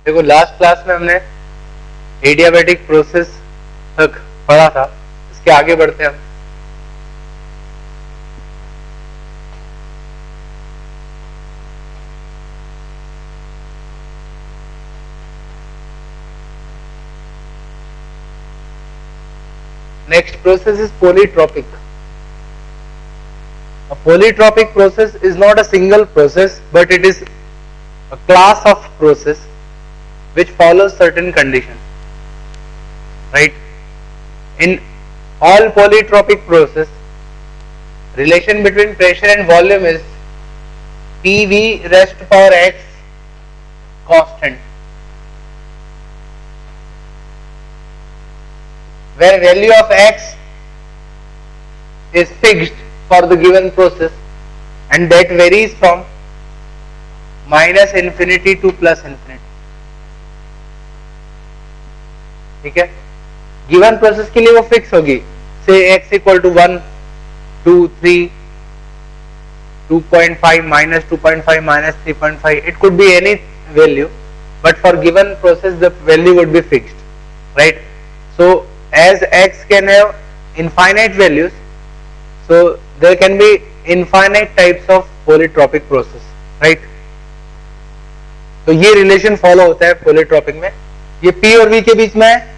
देखो last class में हमने एडियाबैटिक प्रोसेस तक पढ़ा था, इसके आगे बढ़ते हैं हम। Next process is polytropic. A polytropic process is not a single process, but it is a class of process which follows certain conditions. Right? In all polytropic process, relation between pressure and volume is PV raised to power x constant, where value of x is fixed for the given process and that varies from minus infinity to plus infinity. ठीक है, given process के लिए वो fix होगी, से x equal to 1, 2, 3, 2.5, minus 2.5, minus 3.5. It could be any value, but for given process the value would be fixed, right? So as x can have infinite values, so there can be infinite types of polytropic process, right? तो ये relation follow होता है पोलीट्रॉपिक में, ये P और V के बीच में है।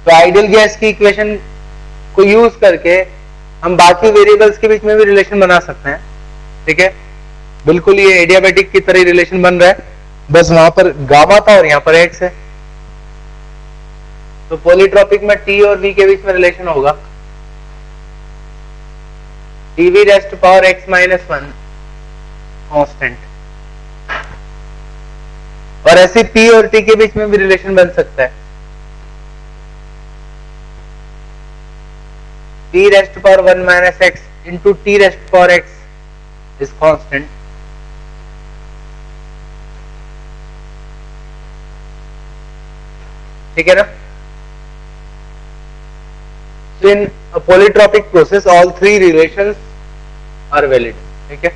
तो आइडियल गैस की इक्वेशन को यूज करके हम बाकी वेरिएबल्स के बीच में भी रिलेशन बना सकते हैं, ठीक है। बिल्कुल ये एडियाबैटिक की तरह रिलेशन बन रहा है, बस वहां पर गामा था और यहाँ पर एक्स है। तो पोलीट्रॉपिक में T और V के बीच में रिलेशन होगा TV raised to power x minus 1 constant, और ऐसे P और T के बीच में भी रिलेशन बन सकता है P raised to power 1 minus x into T raised to power x is constant, ठीक है ना। So in a polytropic process all three relations are valid, ठीक है।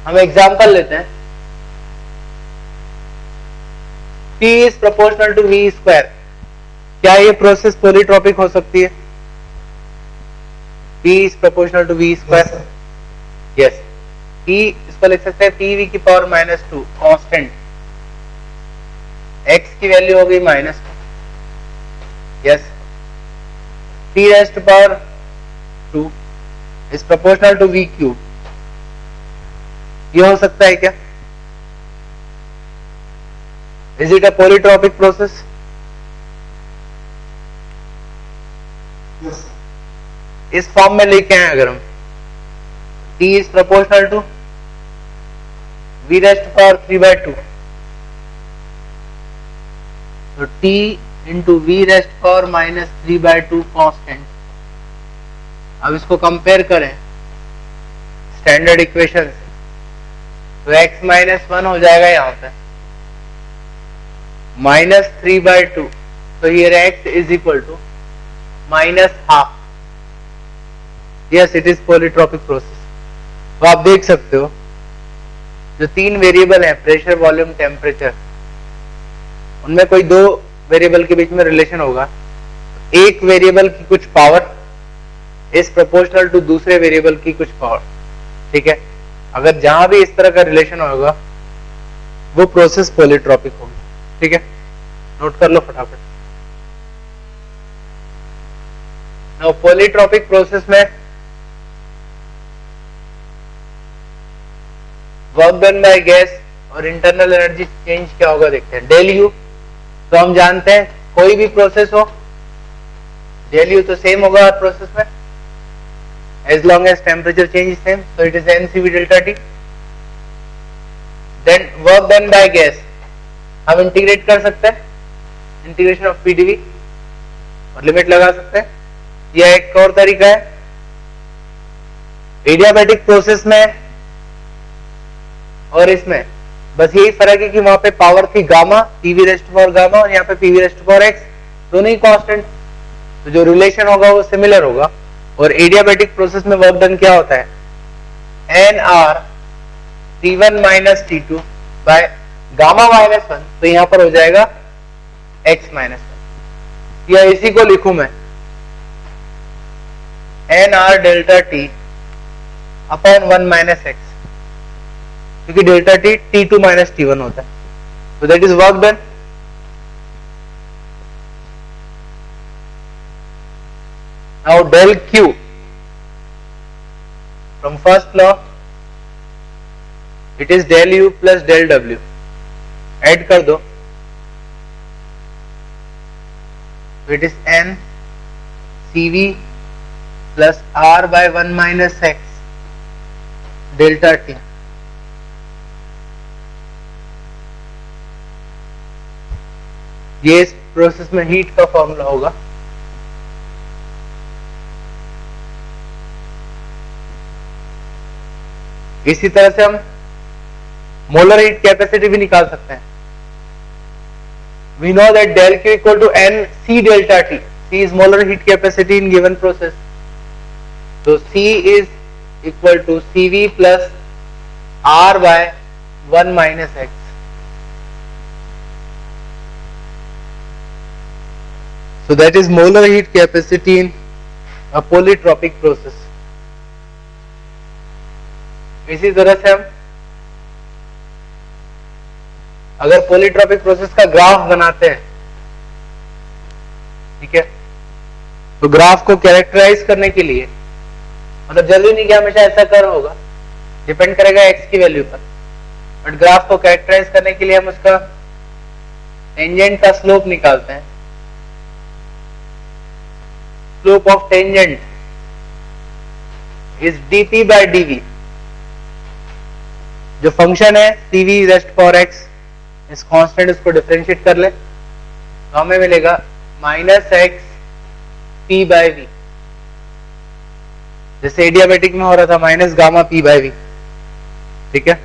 हम एग्जांपल लेते हैं, P is proportional to V square। क्या ये प्रोसेस पोलीट्रॉपिक हो सकती है? P is proportional to V square, yes। P इसको लिख सकते हैं PV की पावर -2 कांस्टेंट, x की वैल्यू हो गई -2, yes। T raised to power 2 is proportional to V cube। ये हो सकता है क्या? Is it a polytropic process? Yes। इस फॉर्म में लेके आए अगर हम, T is proportional to V raised to power 3/2, तो T into V raised to power -3/2 constant. अब इसको कंपेयर करें स्टैंडर्ड इक्वेशन से, तो x -1 हो जाएगा यहाँ पे -3/2, तो here x is equal to -half। Yes, it is polytropic process। तो आप देख सकते हो जो तीन वेरिएबल हैं प्रेशर, वॉल्यूम, टेम्परेचर, उनमें कोई दो वेरिएबल के बीच में रिलेशन होगा। एक वेरिएबल की कुछ पावर इज प्रोपोर्शनल टू दूसरे वेरिएबल की कुछ पावर, ठीक है। अगर जहां भी इस तरह का रिलेशन होगा वो प्रोसेस पोलीट्रॉपिक होगी, ठीक है। नोट कर लो फटाफट। नाउ पोलीट्रॉपिक प्रोसेस में वर्क डन बाय गैस और इंटरनल एनर्जी चेंज क्या होगा देखते हैं। डेल यू तो हम जानते हैं कोई भी प्रोसेस हो डेल यू तो सेम होगा हर प्रोसेस में, as long as temperature change is same, so it is NCV delta T। Then work done by gas हम इंटीग्रेट कर सकते हैं, इंटीग्रेशन ऑफ PdV, और लिमिट लगा सकते हैं। यह एक और तरीका है। एडियाबैटिक प्रोसेस में और इसमें बस यही फर्क है कि वहां पे पावर थी gamma, PV raised to power gamma, और यहाँ पे PV raised to power x, दोनों ही कांस्टेंट, तो जो रिलेशन होगा वो सिमिलर होगा। और एडियाबैटिक प्रोसेस में वर्क डन क्या होता है, NR T1 - T2 bye gamma minus 1, तो यहां पर हो जाएगा x माइनस 1, या इसी को लिखूं मैं nr delta t upon 1 minus x, क्योंकि delta t t2 minus t1 होता है. So that is work done. Now del q from first law, it is del u plus del w. Add कर दो, so it is n cv plus r by 1 minus x delta t. ये इस process में heat का formula होगा. इसी तरह से हम मोलर हीट कैपेसिटी भी निकाल सकते हैं. We know that del Q equal to n C delta T. C is molar heat capacity in given process. So C is equal to CV plus R by 1 minus X. So that is molar heat capacity in a polytropic process. इसी तरह से हम अगर polytropic process का graph बनाते हैं, ठीक है, तो ग्राफ को कैरेक्टराइज करने के लिए, मतलब जरूरी नहीं कि हमेशा ऐसा कर होगा, डिपेंड करेगा x की वैल्यू पर, बट ग्राफ को कैरेक्टराइज करने के लिए हम उसका टेंजेंट का स्लोप निकालते हैं. Slope of tangent is dp by dv. जो फंक्शन है cv रेस्ट फॉर x, इस कांस्टेंट उसको डिफरेंशिएट कर ले तो हमें मिलेगा minus x p by v, जैसे एडियाबेटिक में हो रहा था minus gamma p by v. ठीक है,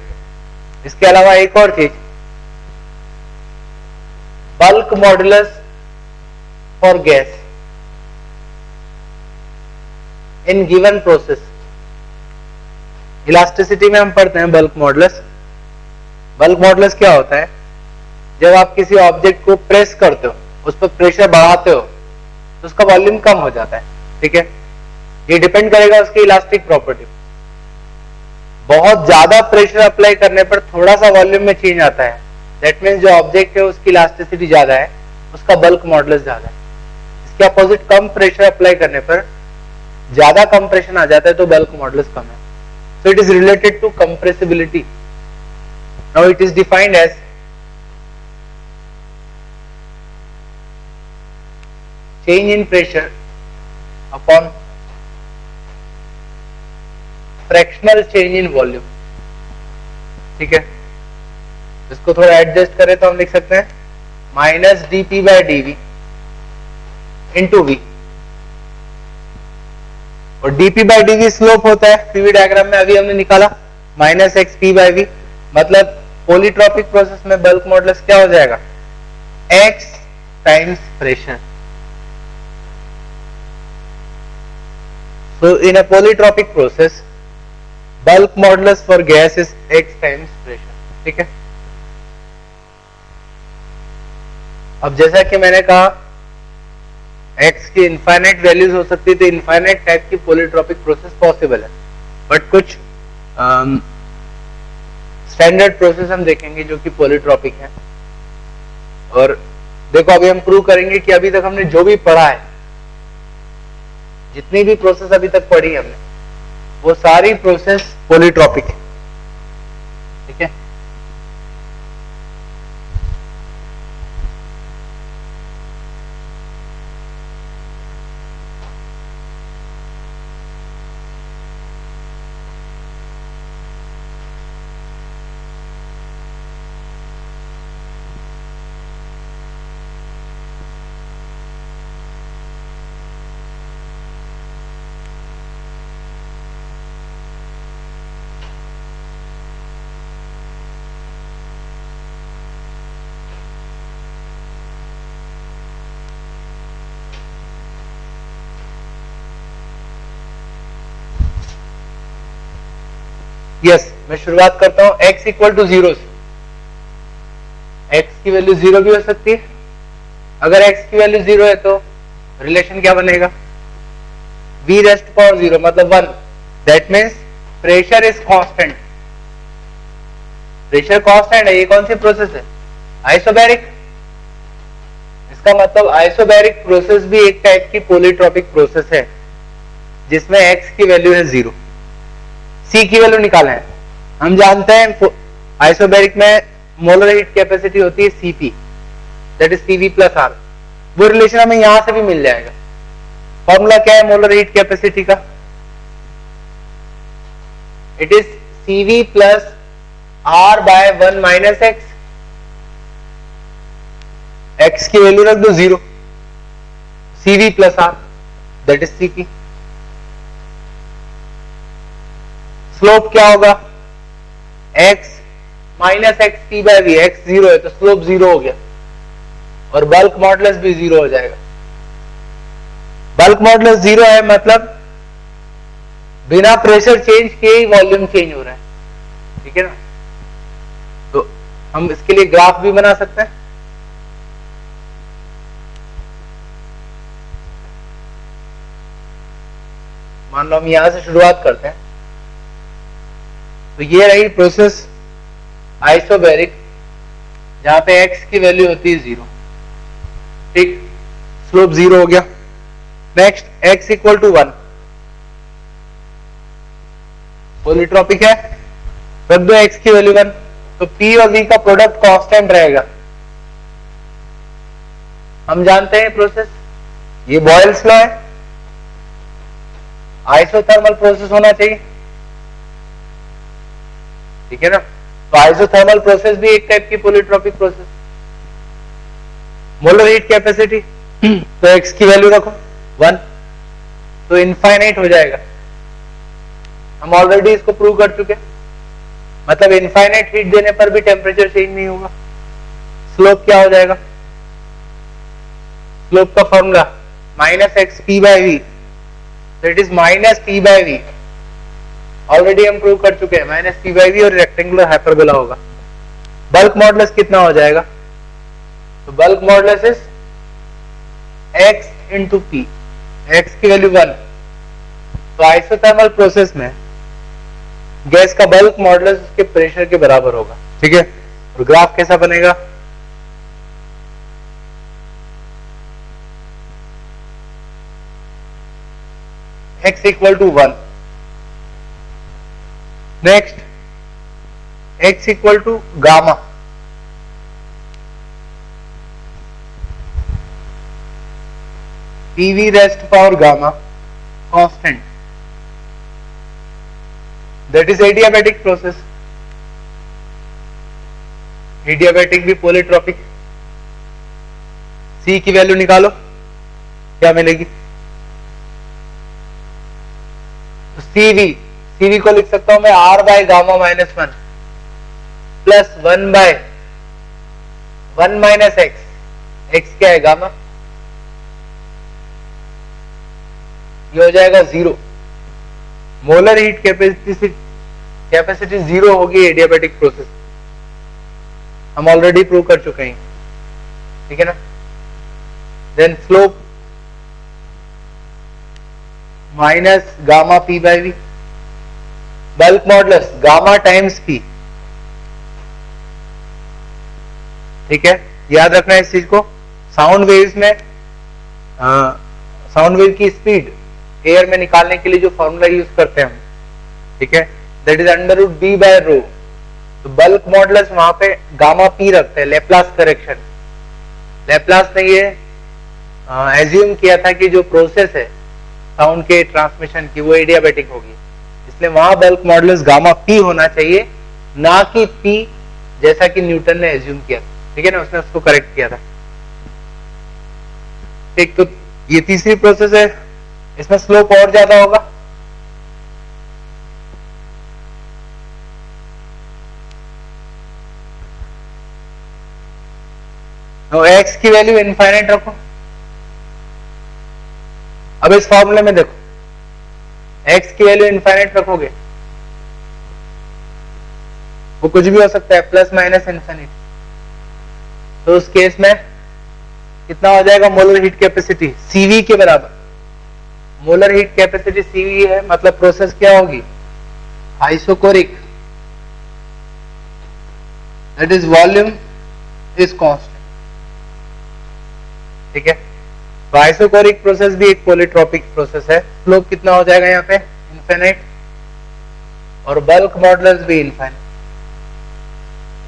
इसके अलावा एक और चीज, bulk modulus for gas in given process. Elasticity में हम पढ़ते हैं बल्क मॉडुलस. बल्क मॉडुलस क्या होता है? जब आप किसी ऑब्जेक्ट को प्रेस करते हो, उस पर प्रेशर बढ़ाते हो, तो उसका वॉल्यूम कम हो जाता है. ठीक है, ये डिपेंड करेगा उसकी इलास्टिक प्रॉपर्टी. बहुत ज्यादा प्रेशर अप्लाई करने पर थोड़ा सा वॉल्यूम में चेंज आता है, दैट मीन्स जो ऑब्जेक्ट है उसकी इलास्टिसिटी ज्यादा है, उसका बल्क मॉडुलस ज्यादा है. इसके अपोजिट कम प्रेशर अप्लाई करने पर ज्यादा कंप्रेशन आ जाता है, तो बल्क मॉडुलस कम है. So it is related to compressibility. Now it is defined as change in pressure upon fractional change in volume. ठीक है, इसको थोड़ा एडजस्ट करें तो हम लिख सकते हैं minus dp by dv into v. और dp by dv स्लोप होता है पीवी डायग्राम में, अभी हमने निकाला minus x p by v. मतलब पॉलीट्रॉपिक प्रोसेस में बल्क मॉडुलस क्या हो जाएगा? x times pressure. So in a polytropic process bulk modulus for gas is x times pressure. ठीक है, अब जैसा कि मैंने कहा x की इनफाइनाइट वैल्यूज हो सकती है, तो इनफाइनाइट टाइप की पॉलीट्रॉपिक प्रोसेस पॉसिबल है. बट कुछ स्टैंडर्ड प्रोसेस हम देखेंगे जो कि पॉलीट्रॉपिक है. और देखो अभी हम प्रूव करेंगे कि अभी तक हमने जो भी पढ़ा है, जितनी भी प्रोसेस अभी तक पढ़ी हमने, वो सारी प्रोसेस पॉलीट्रॉपिक है. ठीक है, यस, मैं शुरुआत करता हूं x इक्वल टू 0 से. x की वैल्यू 0 भी हो सकती है। अगर x की वैल्यू 0 है तो रिलेशन क्या बनेगा, v रेस्ट पावर 0 मतलब 1, that means pressure is constant. Pressure constant है, ये कौन सी प्रोसेस है, आइसोबैरिक। इसका मतलब आइसोबैरिक प्रोसेस भी एक टाइप की पॉलीट्रॉपिक प्रोसेस है जिसमें x की वैल्यू है 0। c की वैल्यू निकालें, हम जानते हैं आइसोबैरिक में मोलर हीट कैपेसिटी होती है Cp, that is Cv plus R। वो रिलेशन हमें यहां से भी मिल जाएगा। फॉर्मूला क्या है मोलर हीट कैपेसिटी का, it is Cv plus R by 1 minus x। x की वैल्यू रख दो 0, Cv plus R that is Cp। Slope क्या होगा, x minus x p by v, x 0 है तो स्लोप 0 हो गया और बल्क मॉडुलस भी 0 हो जाएगा। बल्क मॉडुलस 0 है मतलब बिना प्रेशर चेंज किए ही वॉल्यूम चेंज हो रहा है, ठीक है ना। तो हम इसके लिए ग्राफ भी बना सकते हैं। मान लो हम यहां से शुरुआत करते हैं, तो ये रही प्रोसेस आइसोबैरिक जहां पे x की वैल्यू होती है 0, ठीक, स्लोप 0 हो गया। Next x equal to 1, polytropic है, रख दो x की वैल्यू 1, तो p और v का प्रोडक्ट कांस्टेंट रहेगा। हम जानते हैं प्रोसेस, ये बॉयल्स लॉ है, आइसोथर्मल प्रोसेस होना चाहिए, ठीक है ना। तो आइसोथर्मल प्रोसेस भी एक टाइप की polytropic process. Molar heat capacity, तो x की वैल्यू रखो 1, तो इनफाइनाइट हो जाएगा। हम ऑलरेडी इसको प्रूव कर चुके, मतलब इनफाइनाइट हीट देने पर भी टेम्परेचर चेंज नहीं होगा। स्लोप क्या हो जाएगा, स्लोप का formula minus x p by v, it is minus p by v, already हम प्रूव कर चुके हैं, माइनस पी बाई वी और रेक्टेंगुलर हाइपरबोला होगा। बल्क मॉडुलस कितना हो जाएगा, तो bulk modulus is x into p, x की वैल्यू 1। तो आइसोथर्मल प्रोसेस में गैस का बल्क मॉडुलस उसके प्रेशर के बराबर होगा, ठीक है। और ग्राफ कैसा बनेगा, x equal to 1, next x equal to gamma, PV rest power gamma constant, that is adiabatic process. Adiabatic भी पॉलीट्रॉपिक। C की वैल्यू निकालो, क्या मिलेगी, तो CV को लिख सकता हूं मैं R by gamma minus 1 plus 1 by 1 minus x क्या है गामा, ये हो जाएगा 0। मोलर हीट कैपेसिटी 0 होगी एडियाबैटिक प्रोसेस, हम ऑलरेडी प्रूव कर चुके हैं, ठीक है ना। Then slope minus gamma P by V, bulk modulus gamma times P, ठीक है। याद रखना है इस चीज को। साउंड वेव्स में साउंड वेव की स्पीड एयर में निकालने के लिए जो फॉर्मूला यूज करते हैं हम, ठीक है, that is under root B by rho. तो बल्क मॉडुलस वहां पे गामा पी रखते हैं, लेप्लास करेक्शन। लेप्लास ने ये एज्यूम किया था कि जो प्रोसेस है साउंड के ट्रांसमिशन की वो एडियाबैटिक होगी, इसलिए वहां बल्क मॉडुलस गामा पी होना चाहिए, ना कि पी जैसा कि न्यूटन ने एज्यूम किया, ठीक है ना, उसने उसको करेक्ट किया था। ठीक, तो ये तीसरी प्रोसेस है, इसमें स्लोप और ज्यादा होगा। तो x की वैल्यू इनफाइनाइट रखो। अब इस फॉर्मूले में देखो, x की वैल्यू इनफाइनाइट रखोगे, वो कुछ भी हो सकता है, प्लस माइनस इनफाइनाइट। तो उस केस में कितना हो जाएगा मोलर हीट कैपेसिटी CV के बराबर। मोलर हीट कैपेसिटी CV है मतलब प्रोसेस क्या होगी isochoric, that is volume is constant. ठीक है, तो आइसोकोरिक प्रोसेस भी एक पॉलीट्रॉपिक प्रोसेस है। स्लोप कितना हो जाएगा यहाँ पे इनफिनिट, और बल्क मॉडुलस भी इनफाइनाइट।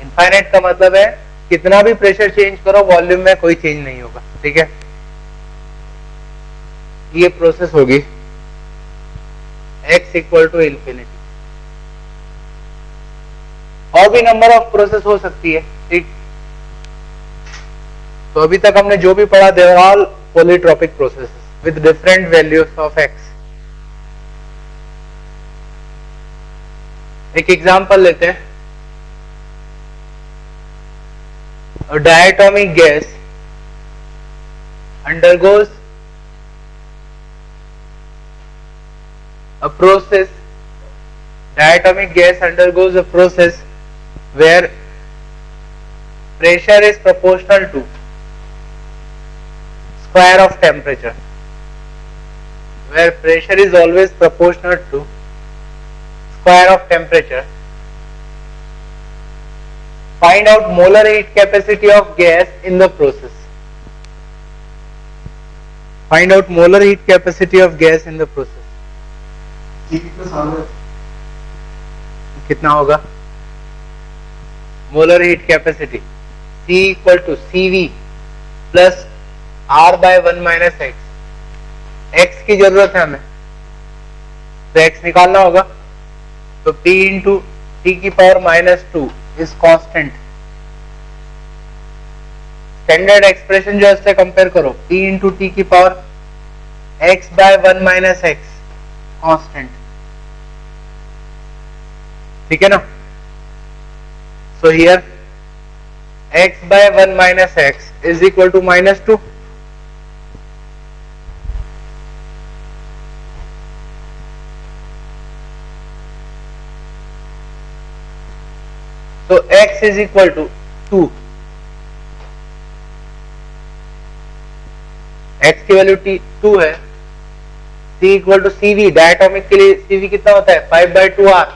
इनफाइनाइट का मतलब है कितना भी प्रेशर चेंज करो वॉल्यूम में कोई चेंज नहीं होगा। ठीक है, ये प्रोसेस होगी x इक्वल टू इन्फिनिटी। और भी नंबर ऑफ प्रोसेस हो सकती है। ठीक, तो अभी तक हमने जो भी पढ़ा they are all polytropic process with different values of x। एक एग्जांपल लेते हैं, a diatomic gas undergoes a process, diatomic gas undergoes a process where pressure is proportional to square of temperature, where pressure is always proportional to square of temperature. Find out molar heat capacity of gas in the process. Find out molar heat capacity of gas in the process. कितना होगा molar heat capacity C equal to CV plus R by 1 minus x. X की जरूरत है हमें, तो x निकालना होगा, तो P इंटू टी की power minus 2 is constant. Standard expression जो है उससे कंपेयर करो, P इंटू टी की power x by 1 minus x constant. ठीक है ना, so here x by 1 minus x is equal to minus 2। तो x is equal to 2, x की वैल्यू 2 है। C equal to CV, diatomic के लिए CV कितना होता है 5/2R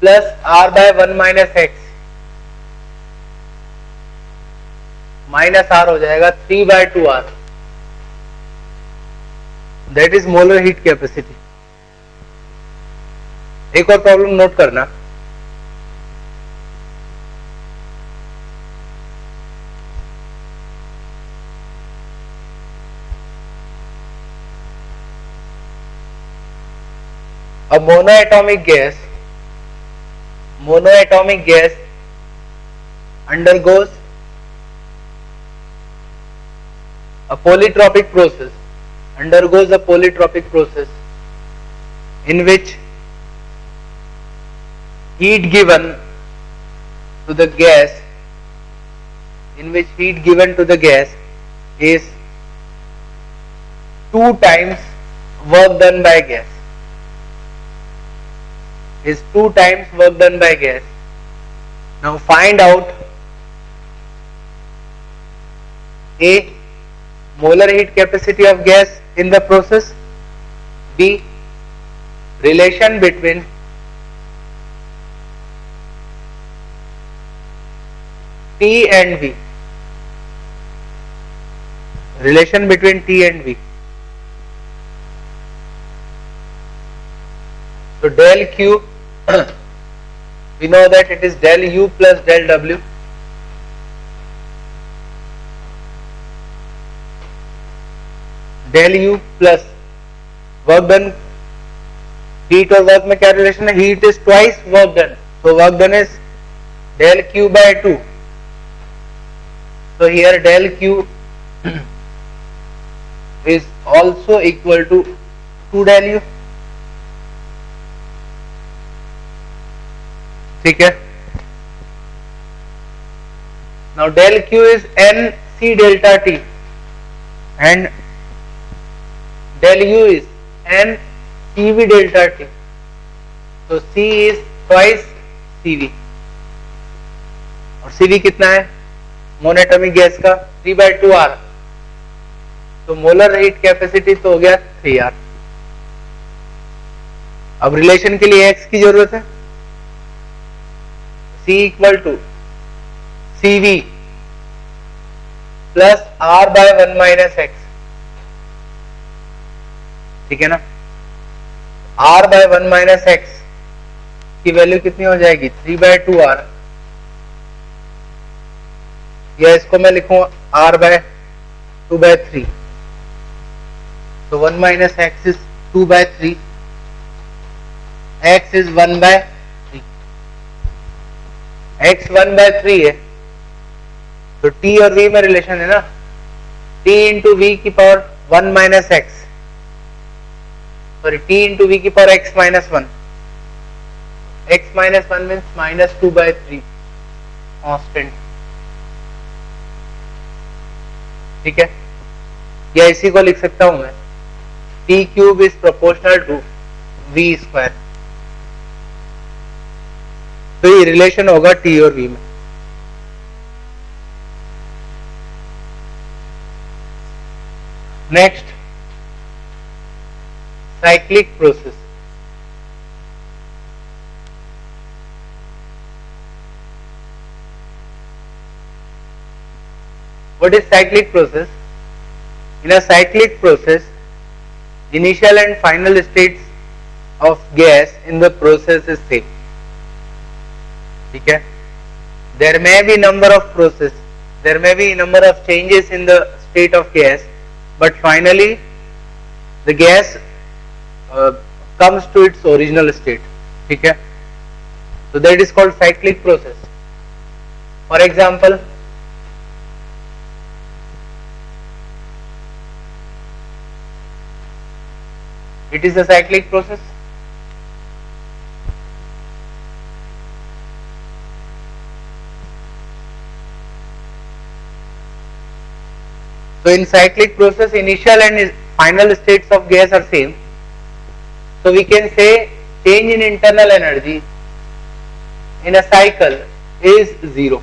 plus R by 1 minus x, minus R हो जाएगा 3/2R, that is molar heat capacity. एक और प्रॉब्लम नोट करना, a monoatomic gas undergoes a polytropic process in which heat given to the gas is 2 times work done by gas. Now find out A, molar heat capacity of gas in the process, B, relation between T and V, So del Q, we know that it is del U plus del W. Del U plus work done, heat और work में क्या relation है? Heat is twice work done, so work done is del Q by 2. So here del Q is also equal to 2 del U. ठीक है, now del Q is n C delta T and del U is n CV delta T, so C is twice CV, और CV कितना है monoatomic gas का 3/2R, तो molar heat capacity तो हो गया 3R। अब रिलेशन के लिए x की जरूरत है, C equal to CV plus R/1 - x, ठीक है ना। R/1 - x की वैल्यू कितनी हो जाएगी 3/2R, या इसको मैं लिखूं R/2/3, तो 1 - x is 2/3, x is 1/3, x 1/3 है, तो t और v में रिलेशन है ना, t इंटू वी की power 1 - x, sorry t into V की power x - 1, x - 1 means -2/3 constant, ठीक है। या इसी को लिख सकता हूं मैं t³ is proportional to v², तो ये रिलेशन होगा t और v में। Next, cyclic process. What is cyclic process? In a cyclic process, initial and final states of gas in the process is same. ठीक है, there may be number of process, there may be number of changes in the state of gas, but finally the gas comes to its original state. ठीक है, so that is called cyclic process. For example, it is a cyclic process. So in cyclic process, initial and final states of gas are same. So we can say change in internal energy in a cycle is 0.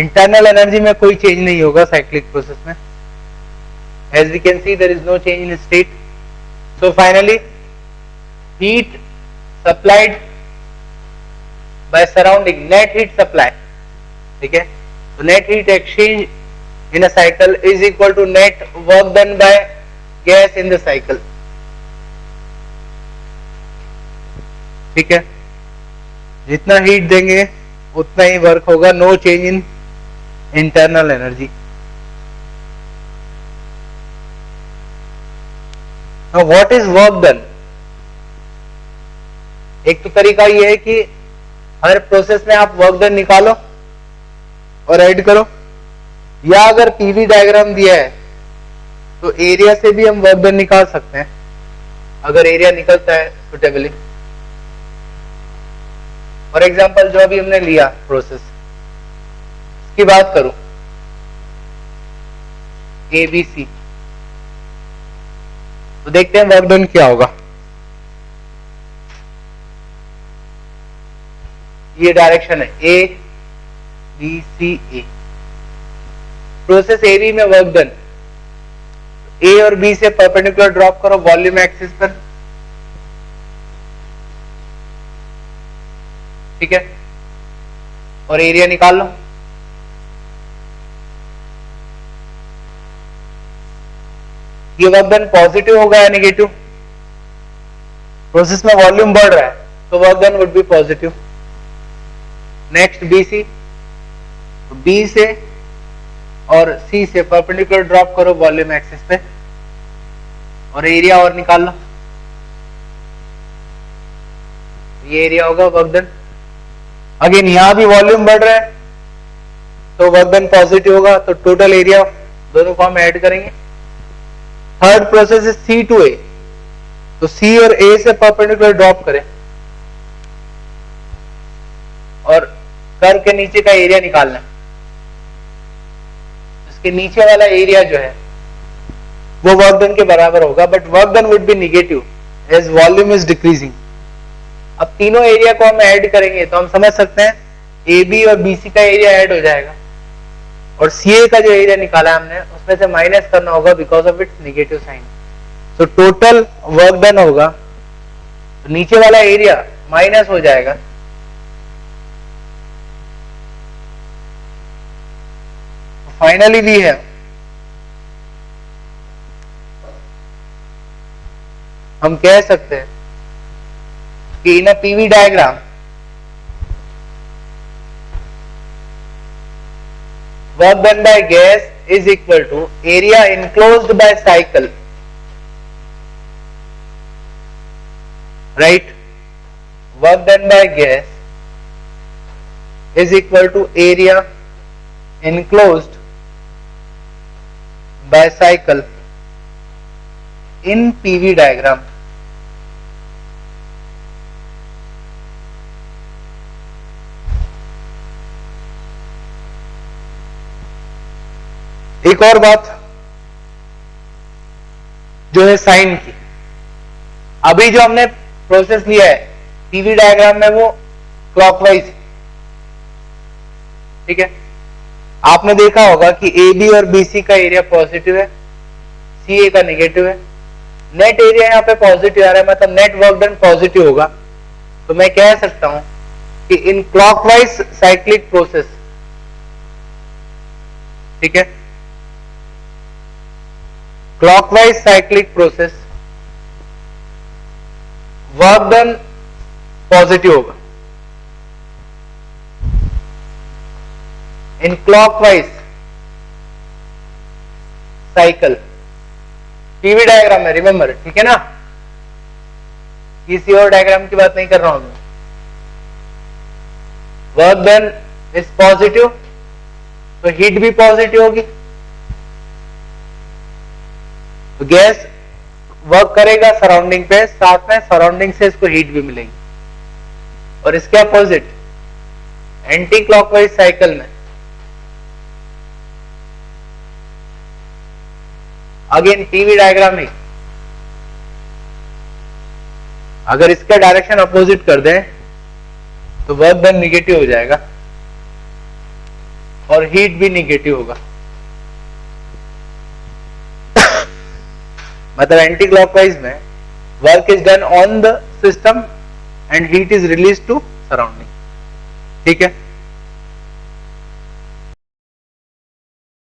Internal energy में कोई change नहीं होगा cyclic process में. As we can see, there is no change in state. So finally, heat supplied by surrounding, net heat supply, ठीक है, so net heat exchange in a cycle is equal to net work done by gas in the cycle. ठीक है, जितना heat देंगे उतना ही work होगा, no change in internal energy. Now what is work done? एक तो तरीका ये है कि हर प्रोसेस में आप वर्क डन निकालो और ऐड करो, या अगर पीवी डायग्राम दिया है तो एरिया से भी हम वर्क डन निकाल सकते हैं, अगर एरिया निकलता है सुटेबली। फॉर एग्जांपल जो अभी हमने लिया प्रोसेस की बात करूं, ABC, तो देखते हैं वर्क डन क्या होगा। ये डायरेक्शन है ABC। प्रोसेस AB में वर्क डन, A और B से परपेंडिकुलर ड्रॉप करो वॉल्यूम एक्सिस पर, ठीक है, और एरिया निकाल लो। ये वर्क डन पॉजिटिव होगा या नेगेटिव? प्रोसेस में वॉल्यूम बढ़ रहा है तो work done would B positive. Next BC, B से और C से परपेंडिकुलर ड्रॉप करो वॉल्यूम एक्सिस पे और एरिया और निकाल लो, ये एरिया होगा वर्क डन। अगेन यहां भी वॉल्यूम बढ़ रहा है तो वर्क डन पॉजिटिव होगा, तो टोटल एरिया दोनों को हम ऐड करेंगे। थर्ड प्रोसेस है C to A, तो C और A से परपेंडिकुलर ड्रॉप करें और कर्व के नीचे का एरिया निकालना है। इसके नीचे वाला एरिया जो है वो वर्क डन के बराबर होगा, but work done would be negative as volume is decreasing. अब तीनों एरिया को हम ऐड करेंगे तो हम समझ सकते हैं ए बी और बी सी का एरिया ऐड हो जाएगा और सी ए का जो एरिया निकाला हमने उसमें से माइनस करना होगा because of its negative sign. So total work done होगा तो नीचे वाला एरिया माइनस हो जाएगा फाइनली वी है हम कह सकते हैं कि in a PV diagram work done by gas is equal to area enclosed by cycle, right? Work done by gas is equal to area enclosed by cycle in PV diagram. एक और बात जो है साइन की, अभी जो हमने process लिया है पीवी डायग्राम में वो क्लॉकवाइज, ठीक है। आपने देखा होगा कि ए बी और बी सी का एरिया पॉजिटिव है, सी ए का नेगेटिव है, नेट एरिया यहाँ पे पॉजिटिव आ रहा है मतलब नेट वर्क डन पॉजिटिव होगा। तो मैं कह सकता हूं कि इन क्लॉकवाइज साइक्लिक प्रोसेस, ठीक है, clockwise cyclic process work done positive होगा। In clockwise cycle PV diagram में, रिमेंबर, ठीक है ना, किसी और डायग्राम की बात नहीं कर रहा हूं मैं। वर्क डन इज पॉजिटिव तो हीट भी पॉजिटिव होगी, तो गैस वर्क करेगा सराउंडिंग पे, साथ में सराउंडिंग से इसको हीट भी मिलेगी। और इसके अपोजिट एंटी क्लॉकवाइज साइकिल में अगेन पीवी डायग्राम ही, अगर इसका डायरेक्शन अपोजिट कर दें तो वर्क डन निगेटिव हो जाएगा और हीट भी निगेटिव होगा। मतलब एंटी क्लॉकवाइज में work is done on the system and heat is release to surrounding, ठीक है।